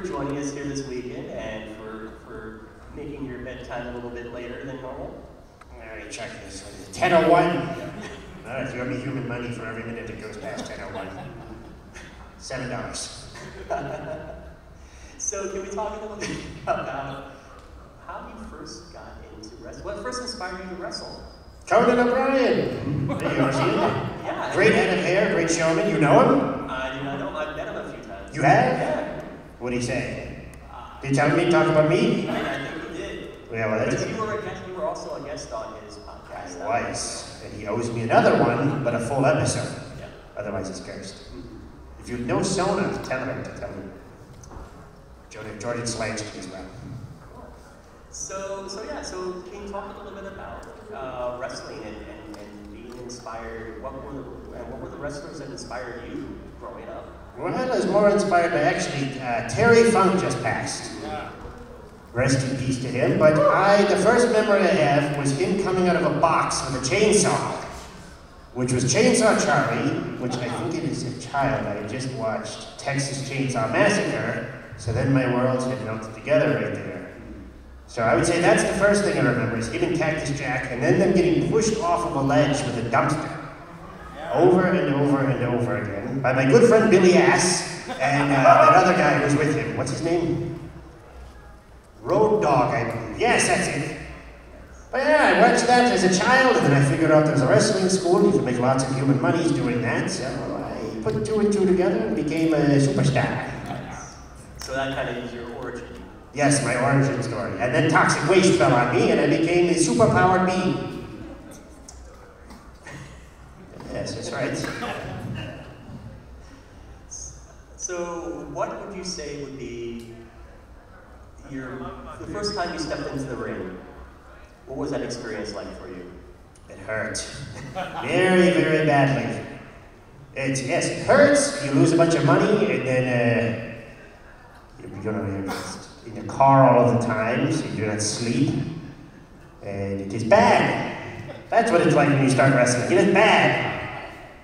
for joining us here this weekend and for making your bedtime a little bit later than normal. Alright, check this. 10:01. Alright, you owe me human money for every minute it goes past 10:01. $7. So can we talk a little bit about how you first got into wrestling? What first inspired you to wrestle? Conan O'Brien. There you are, see him? Yeah. Great head of hair, great showman. You know him? I do not know him. I've met him a few times. You have? Yeah. What did he say? Did he tell me, talk about me? I think he did. Yeah, well, that's... But you were also a guest on his podcast. I was. And he owes me another one, but a full episode. Yeah. Otherwise he's cursed. If you know Sona, tell him to tell me. Jordan Slansky as well. So can you talk a little bit about wrestling and being inspired? What were the wrestlers that inspired you growing up? Well, I was more inspired by actually Terry Funk just passed. Rest in peace to him. But the first memory I have was him coming out of a box with a chainsaw, which was Chainsaw Charlie, which I think it is a child. I had just watched Texas Chainsaw Massacre, so then my worlds had melted together right there. So I would say that's the first thing I remember, is him and Cactus Jack, and then them getting pushed off of a ledge with a dumpster. Over and over and over again, by my good friend Billy Ass, and that other guy who was with him. What's his name? Road Dog, I believe. Yes, that's it. But yeah, I watched that as a child, and then I figured out there was a wrestling school, you could make lots of human monies doing that, so I put two and two together and became a superstar. So that kind of is your origin. Yes, my origin story. And then toxic waste fell on me, and I became a superpowered being. Yes, that's right. So, what would you say would be the first time you stepped into the ring? What was that experience like for you? It hurt. Very, very badly. Yes, it hurts. You lose a bunch of money, and then you're in your car all of the time, so you do not sleep. And it is bad. That's what it's like when you start wrestling. It is bad.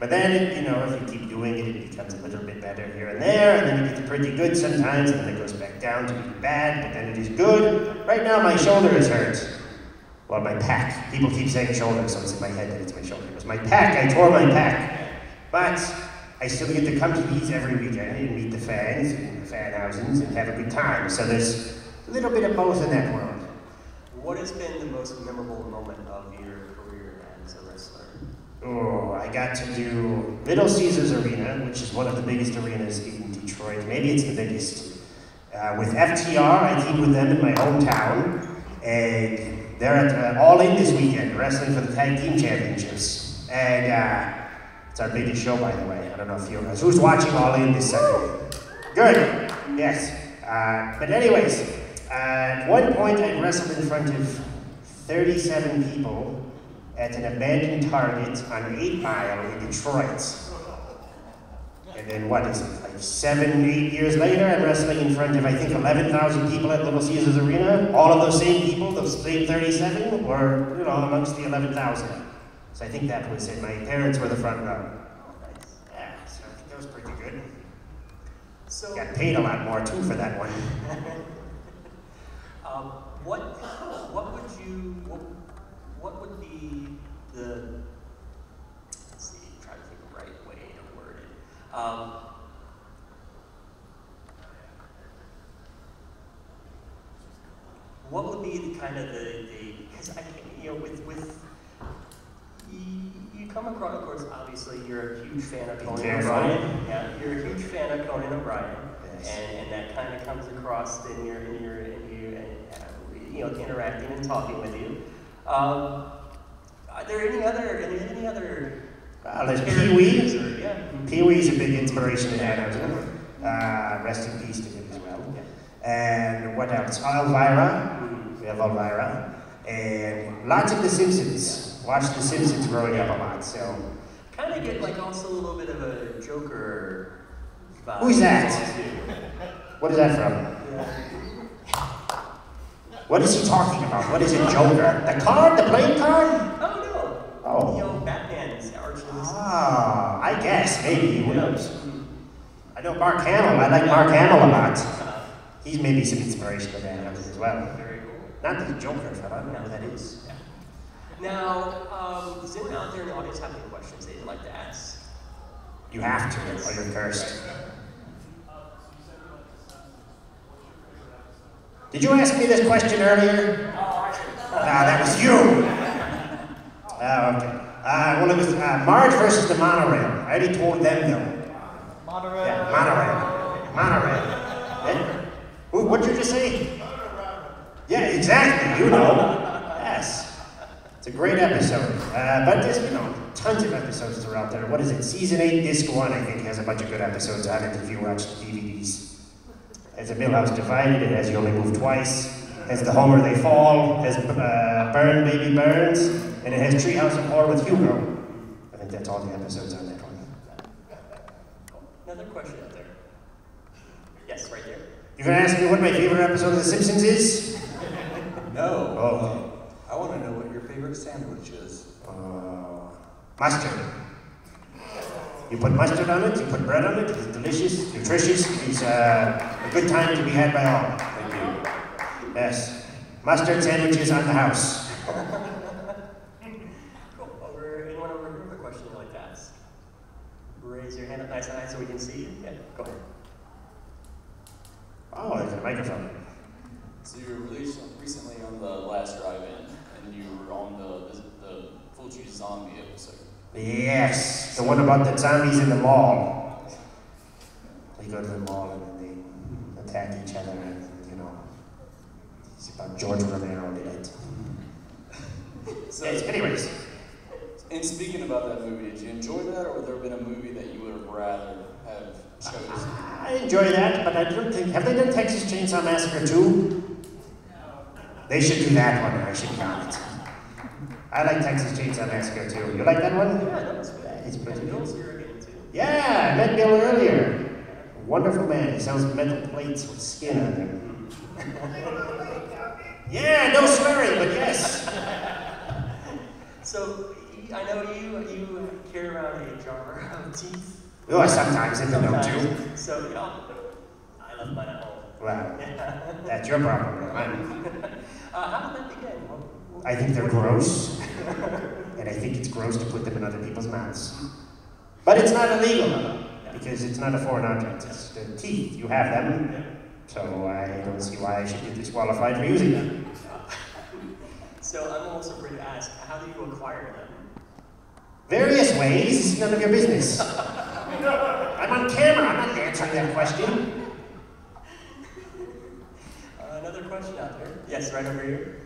But then, if you keep doing it, it becomes a little bit better here and there, and then it gets pretty good sometimes, and then it goes back down to being bad, but then it is good. Right now, my shoulder is hurt. Well, my pec. People keep saying shoulder, so it's in my head that it's my shoulder. It was my pec. I tore my pec. But I still get to come to these every weekend and meet the fans and the Danhausens and have a good time. So there's a little bit of both in that world. What has been the most memorable moment of your career as a wrestler? Oh, I got to do Little Caesars Arena, which is one of the biggest arenas in Detroit. Maybe it's the biggest. With FTR, I teamed with them in my hometown. And they're at All In this weekend, wrestling for the Tag Team Championships. And it's our biggest show, by the way. I don't know if you guys. Who's watching All In this Saturday? Good. Yes. But anyways, at one point I wrestled in front of 37 people at an abandoned Target on 8 Mile in Detroit. And then what is it, like 7, 8 years later, I'm wrestling in front of, I think, 11,000 people at Little Caesars Arena. All of those same people, those same 37, were, amongst the 11,000. So I think that was it. My parents were the front row. Yeah, so I think that was pretty good. So got paid a lot more, too, for that one. What would be the, let's see, try to think of the right way to word it. What would be the kind of because I think, you come across, of course, obviously you're a huge fan of Conan O'Brien. Yeah, you're a huge fan of Conan O'Brien. Yes. And that kind of comes across in your interacting and talking with you. Are there any other? There's Pee-wee. Yeah. Pee-wee's a big inspiration to Danhausen. Rest in peace to him as well. Yeah. And what else? Elvira. We have Elvira. And lots of The Simpsons. Watched The Simpsons growing up a lot, so. Kind of get also a little bit of a Joker vibe. Who's that? What is that from? Yeah. What is he talking about? What is a Joker? The card? The playing card? Oh, no. Oh. Batman's arch nemesis. Ah, I guess, maybe. Who knows? I know Mark Hamill. I like Mark Hamill a lot. he's maybe some inspiration for that as well. Very cool. Not the Joker, I don't know who that is. Yeah. Now, does anyone out there in the audience have any questions they'd like to ask? You have to, or you're cursed. Did you ask me this question earlier? That was you! Okay. Well, it was Marge versus the monorail. I already told them, though. Monorail. Yeah, monorail. Yeah. What did you just say? Yeah, exactly, you know. Yes. It's a great episode. But there's, tons of episodes throughout there. What is it? Season 8, Disc 1, I think, has a bunch of good episodes on it if you watch the DVDs. Has a Millhouse Divided, it has You Only Move Twice, has The Homer They Fall, has Burn Baby Burns, and it has Treehouse of Horror with Hugo. I think that's all the episodes on that one. Another question out there. Yes, right there. You're gonna ask me what my favorite episode of The Simpsons is? No. Oh. I want to know what your favorite sandwich is. Mustard. You put mustard on it, you put bread on it, it's delicious, nutritious, it's a good time to be had by all. Thank you. Yes. Mustard sandwiches on the house. Cool. Anyone over here have a question you'd like to ask? Raise your hand up nice and high so we can see you. Yeah, go ahead. Oh, there's a microphone. So you were released recently on the last drive-in, and you were on the Full Cheese Zombie episode. Yes, the one about the zombies in the mall. They go to the mall and they attack each other, and it's about George Romero did it. So, Yes, anyways. and speaking about that movie, did you enjoy that, or would there have been a movie that you would have rather have chosen? I enjoy that, but I don't think, have they done Texas Chainsaw Massacre 2? They should do that one, I should count it. I like Texas Chainsaw Massacre 2. You like that one? Yeah, that was good. It's pretty good. Bill's here again, too. Yeah, I met Bill earlier. Wonderful man. He sells metal plates with skin on them. Yeah, no swearing, but yes. So, I know you carry around a jar of teeth. Oh, sometimes in the note too. So, I left mine at home. Well, that's your problem. How did that begin? I think they're gross, and I think it's gross to put them in other people's mouths. But it's not illegal, because it's not a foreign object. It's the teeth. You have them, so I don't see why I should be disqualified for using them. So I'm also free to ask, how do you acquire them? Various ways. It's none of your business. I'm on camera. I'm not answering that question. Another question out there. Yes, right over here.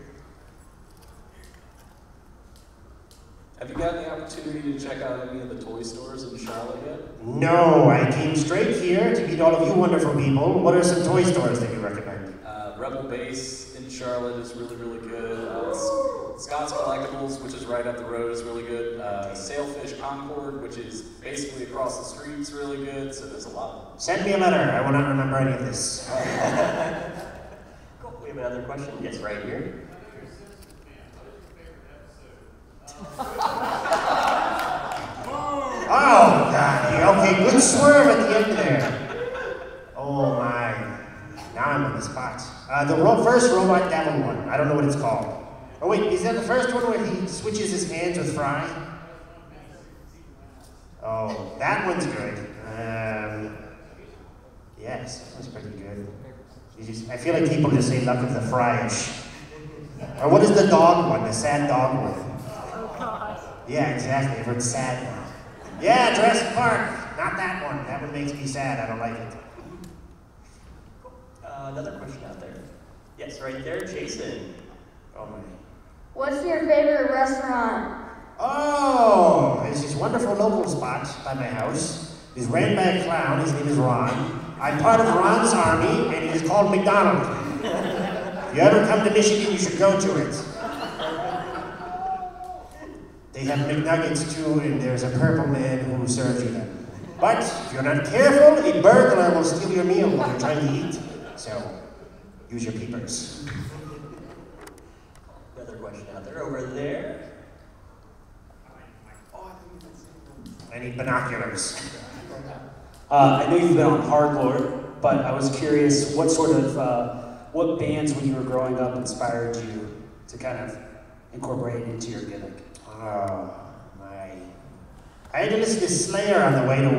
Have you gotten the opportunity to check out any of the toy stores in Charlotte yet? No, I came straight here to meet all of you wonderful people. What are some toy stores that you recommend? Rebel Base in Charlotte is really, really good. Scott's Collectibles, which is right up the road, is really good. Sailfish Concord, which is basically across the street, is really good. So there's a lot. Send me a letter. I will not remember any of this. Cool. We have another question. Yes, right here. Oh, God. Okay, good swerve at the end there. Oh, my. Now I'm on the spot. The first Robot Devil one. I don't know what it's called. Oh, wait. Is that the first one where he switches his hands with Fry? Oh, that one's good. Yes, that one's pretty good. I feel like people just say luck of the Fryish. Or what is the dog one? The sad dog one? Yeah, exactly. Everyone's sad now. Yeah, Jurassic Park. Not that one. That one makes me sad. I don't like it. Another question out there. Yes, right there, Jason. Oh my. What's your favorite restaurant? Oh, there's this wonderful local spot by my house. It's ran by a clown. His name is Ron. I'm part of Ron's army, and it is called McDonald's. If you ever come to Michigan, you should go to it. They have McNuggets too, and there's a purple man who serves you them. But if you're not careful, a burglar will steal your meal while you're trying to eat. So, use your peepers. Another question out there. Over there. I need binoculars. I know you've been on Hardlord. but I was curious what sort of, what bands when you were growing up inspired you to kind of incorporate into your gimmick? I had to listen to Slayer on the way to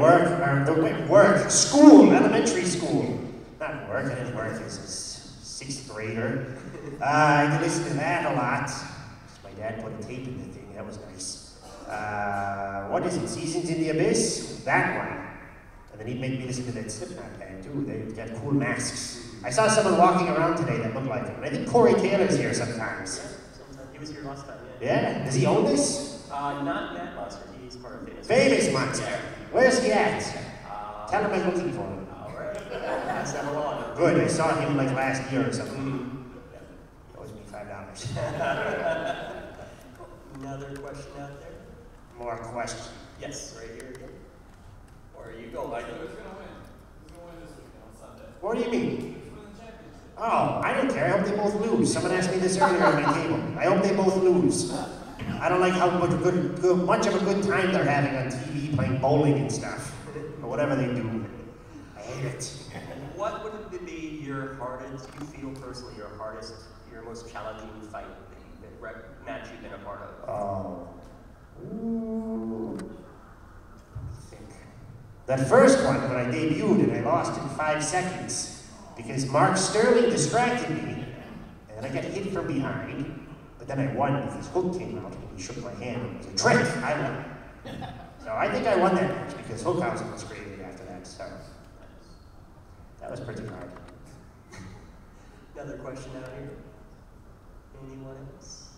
work, school, elementary school. Not work, I didn't work as a sixth grader. I had to listen to that a lot. My dad put a tape in the thing, that was nice. What is it, Seasons in the Abyss? That one. And then he'd make me listen to that Slipknot band too, they got cool masks. I saw someone walking around today that looked like him, and I think Corey Taylor's here sometimes. Yeah, sometimes. He was here last time, Yeah? Does he own this? Not Mad Monster, he's part of Famous. Famous Monster. Yeah. Where's he at? Tell him I'm looking for him. Alright, pass that along. Good, I saw him like last year or something. He owes me $5. Another question out there? More question. Yes, right here again. Or you go, Michael. Who's gonna win? Who's gonna win this weekend on Sunday? What do you mean? Who's winning the championship? Oh, I don't care. I hope they both lose. Someone asked me this earlier on my table. I hope they both lose. I don't like how much of a good time they're having on TV playing bowling and stuff. Or whatever they do. I hate it. What would it be your hardest, you feel personally, your hardest, your most challenging fight match you've been a part of? Oh. Ooh. I think. That first one, when I debuted, and I lost in 5 seconds because Mark Sterling distracted me, and then I got hit from behind, but then I won because Hook came out and he shook my hand and it was a trick. I won. So I think I won that match because Hookhausen was created after that, so that was pretty hard. Another question out here. Anyone else?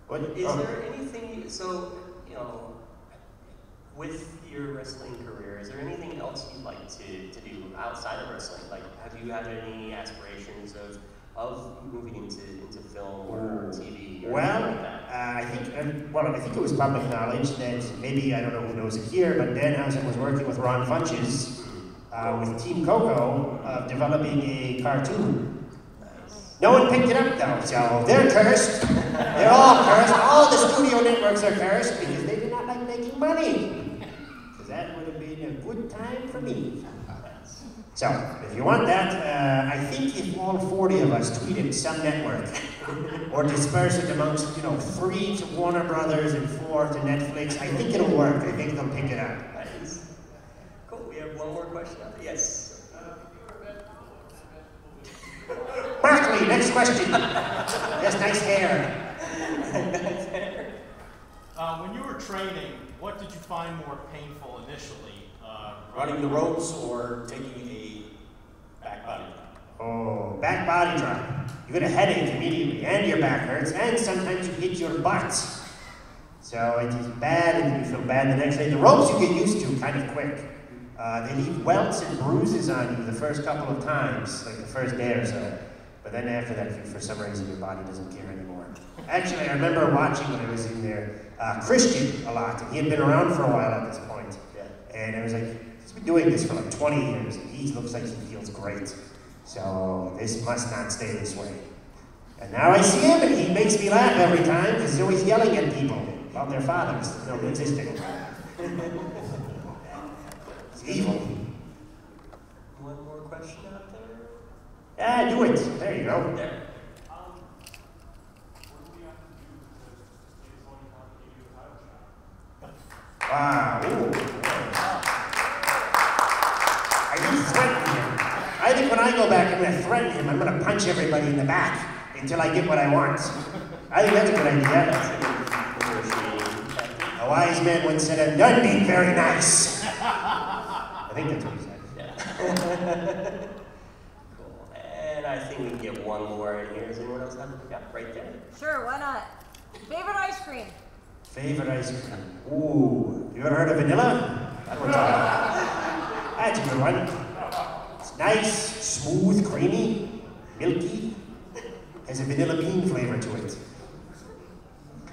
What? Is there anything, so, you know, with your wrestling career, is there anything else you'd like to do outside of wrestling? Like, have you had any aspirations of moving into film or TV? Or well, like that? I think it was public knowledge that maybe, I don't know who knows it here, but Danhausen was working with Ron Funches with Team Coco developing a cartoon. No one picked it up though, so they're cursed. They're all cursed. All the studio networks are cursed because they do not like making money. Because that would have been a good time for me. So, if you want that, I think if all 40 of us tweeted some network, or disperse it amongst, 3 to Warner Brothers and 4 to Netflix, I think it'll work. I think they'll pick it up. Nice. Cool, we have one more question out there. Yes. Barkley, next question. Yes, nice hair. Nice hair. When you were training, what did you find more painful initially? Running the ropes or taking a back body drop? Oh, back body drop. You get a headache immediately, and your back hurts, and sometimes you hit your butt. So it is bad, and then you feel bad the next day. The ropes you get used to kind of quick. They leave welts and bruises on you the first couple of times, like the first day or so. But then after that, for some reason, your body doesn't care anymore. Actually, I remember watching when I was in there, Christian a lot, and he had been around for a while at this point. And I was like, he's been doing this for like 20 years, and he looks like he feels great. So this must not stay this way. And now I see him, and he makes me laugh every time, because he's always yelling at people about their fathers that don't exist anymore. It's evil. One more question out there? Ah, do it. There you go. There. Wow. Ooh. I didn't threaten him. I think when I go back, I'm going to threaten him. I'm going to punch everybody in the back until I get what I want. I think that's a good idea. A wise man once said, "I'm done being very nice." I think that's what he said. Yeah. Cool. And I think we can get one more in here. Does anyone else have it? Yeah, right there. Sure, why not? Favorite ice cream? Favorite ice cream. Ooh, you ever heard of vanilla? That's a good one. It's nice, smooth, creamy, milky. Has a vanilla bean flavor to it.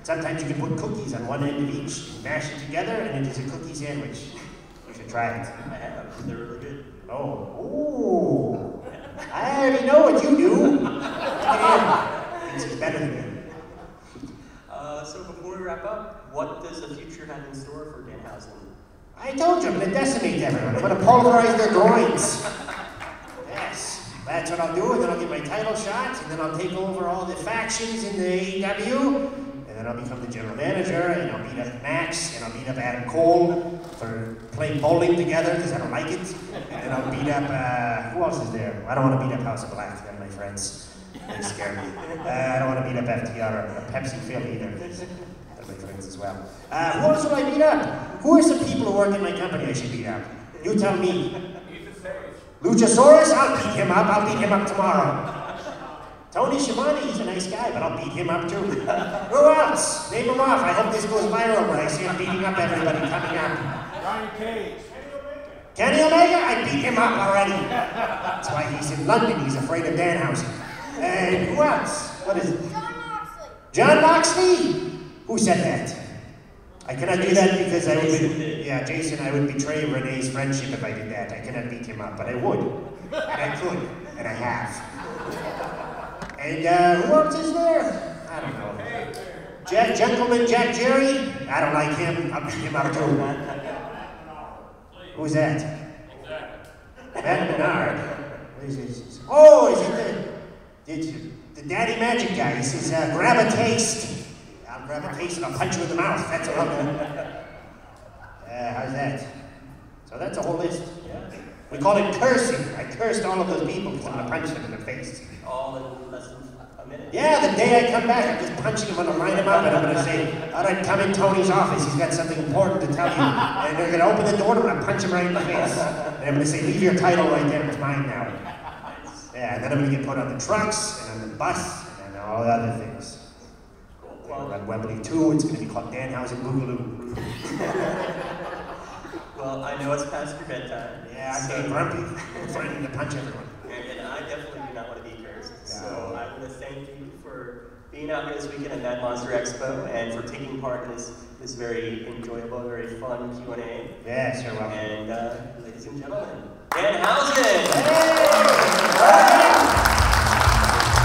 Sometimes you can put cookies on one end of each, mash it together, and it is a cookie sandwich. You should try it. I have. They're really good. Oh, ooh. I already know what you do. Look at him. Thinks he's better than me. So before we wrap up, what does the future have in store for Danhausen? I told you, I'm going to decimate everyone. I'm going to pulverize their groins. Yes, that's what I'll do, and then I'll get my title shot, and then I'll take over all the factions in the AEW, and then I'll become the general manager, and I'll beat up Max, and I'll beat up Adam Cole for playing bowling together, because I don't like it. And then I'll beat up, who else is there? I don't want to beat up House of Black, they're my friends. They scare me. I don't want to beat up FTR or Pepsi Phil either, because they're my friends as well. Who else would I beat up? Who are some people who work in my company I should beat up? You tell me. Luchasaurus? I'll beat him up. I'll beat him up tomorrow. Tony Schiavone, he's a nice guy, but I'll beat him up too. Who else? Name him off. I hope this goes viral when I see him beating up everybody coming up. Brian Cage. Kenny Omega? I beat him up already. That's why he's in London. He's afraid of Danhausen. And who else? What is it? John Moxley. John Moxley? Who said that? I cannot do that because I would be, yeah, Jason, I would betray Renee's friendship if I did that. I cannot beat him up, but I would. And I could, and I have. And who else is there? I don't know. Gentleman Jack Jerry? I don't like him. I'll beat him up too. Who's that? Matt Menard. What is this? Oh, is it the Daddy Magic guy? He says, grab a taste. I'll grab a taste and I'll punch you in the mouth. That's what I'll do. How's that? So that's a whole list. We call it cursing. I cursed all of those people because I'm going to punch them in the face. All in less than a minute? Yeah, the day I come back, I'm just punching them. I'm going to line them up and I'm going to say, all right, come in Tony's office. He's got something important to tell you. And they're going to open the door and I'm going to punch him right in the face. And I'm going to say, leave your title right there. It's mine now. Yeah, and then I'm going to get put on the trucks and on the bus and all the other things. Well, at Wembley 2, it's going to be called Danhausen Boogaloo. Well, I know it's past your bedtime. Yeah, I'm getting grumpy. I'm threatening to punch everyone. And I definitely do not want to be cursed. So I want to thank you for being out here this weekend at Mad Monster Expo and for taking part in this very enjoyable, very fun Q&A. Yes, you're welcome. And ladies and gentlemen, Danhausen! Hey!